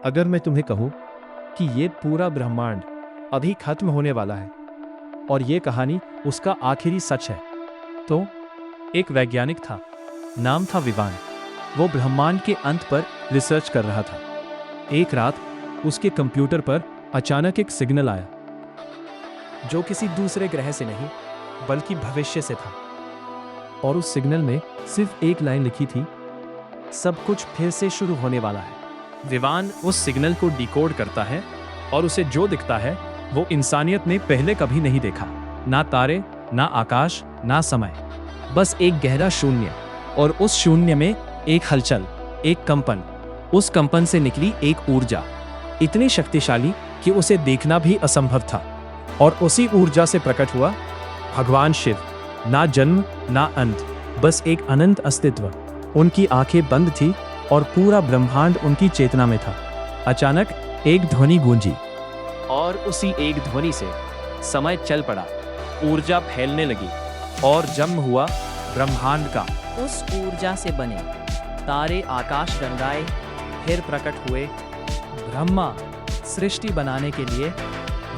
अगर मैं तुम्हें कहूं कि ये पूरा ब्रह्मांड अभी खत्म होने वाला है और ये कहानी उसका आखिरी सच है, तो एक वैज्ञानिक था, नाम था विवान। वो ब्रह्मांड के अंत पर रिसर्च कर रहा था। एक रात उसके कंप्यूटर पर अचानक एक सिग्नल आया, जो किसी दूसरे ग्रह से नहीं बल्कि भविष्य से था। और उस सिग्नल में सिर्फ एक लाइन लिखी थी, सब कुछ फिर से शुरू होने वाला है। विवान उस सिग्नल को डिकोड करता है और उसे जो दिखता है वो इंसानियत ने पहले कभी नहीं देखा। ना तारे, ना आकाश, ना समय, बस एक गहरा शून्य। और उस शून्य में एक हलचल, एक कंपन। उस कंपन से निकली एक ऊर्जा, इतनी शक्तिशाली कि उसे देखना भी असंभव था। और उसी ऊर्जा से प्रकट हुआ भगवान शिव। ना जन्म, ना अंत, बस एक अनंत अस्तित्व। उनकी आंखें बंद थी और पूरा ब्रह्मांड उनकी चेतना में था। अचानक एक ध्वनि गूंजी और उसी एक ध्वनि से समय चल पड़ा, ऊर्जा फैलने लगी और जन्म हुआ ब्रह्मांड का। उस ऊर्जा से बने तारे, आकाश गंगाएं फिर प्रकट हुए। ब्रह्मा सृष्टि बनाने के लिए,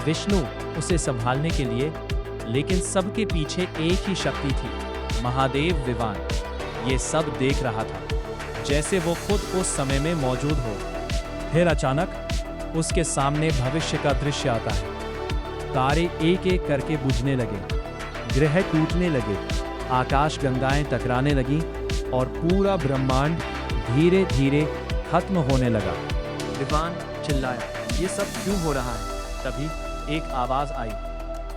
विष्णु उसे संभालने के लिए, लेकिन सबके पीछे एक ही शक्ति थी, महादेव विवान। ये सब देख रहा था जैसे वो खुद उस समय में मौजूद हो। फिर अचानक उसके सामने भविष्य का दृश्य आता है। तारे एक एक करके बुझने लगे, ग्रह टूटने लगे, आकाश गंगाएं टकराने लगी और पूरा ब्रह्मांड धीरे धीरे खत्म होने लगा। विवान चिल्लाया, ये सब क्यों हो रहा है? तभी एक आवाज आई,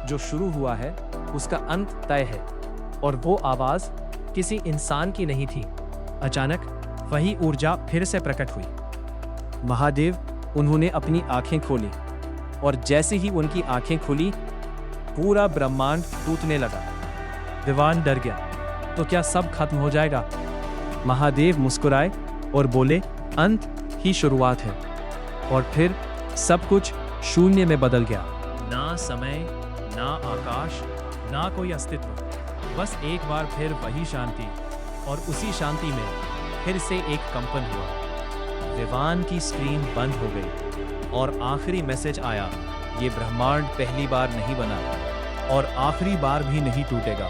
जो शुरू हुआ है उसका अंत तय है। और वो आवाज किसी इंसान की नहीं थी। अचानक वही ऊर्जा फिर से प्रकट हुई। महादेव, उन्होंने अपनी आंखें खोली और जैसे ही उनकी आंखें खुली, पूरा ब्रह्मांड टूटने लगा। विवान डर गया, तो क्या सब खत्म हो जाएगा? महादेव मुस्कुराए और बोले, अंत ही शुरुआत है। और फिर सब कुछ शून्य में बदल गया। ना समय, ना आकाश, ना कोई अस्तित्व, बस एक बार फिर वही शांति। और उसी शांति में फिर से एक कंपन हुआ। विवान की स्क्रीन बंद हो गई और आखिरी मैसेज आया, ये ब्रह्मांड पहली बार नहीं बना और आखिरी बार भी नहीं टूटेगा।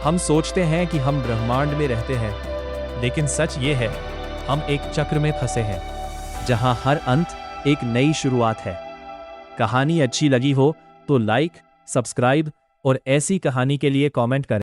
हम सोचते हैं कि हम ब्रह्मांड में रहते हैं, लेकिन सच ये है, हम एक चक्र में फंसे हैं, जहां हर अंत एक नई शुरुआत है। कहानी अच्छी लगी हो तो लाइक, सब्सक्राइब और ऐसी कहानी के लिए कमेंट करें।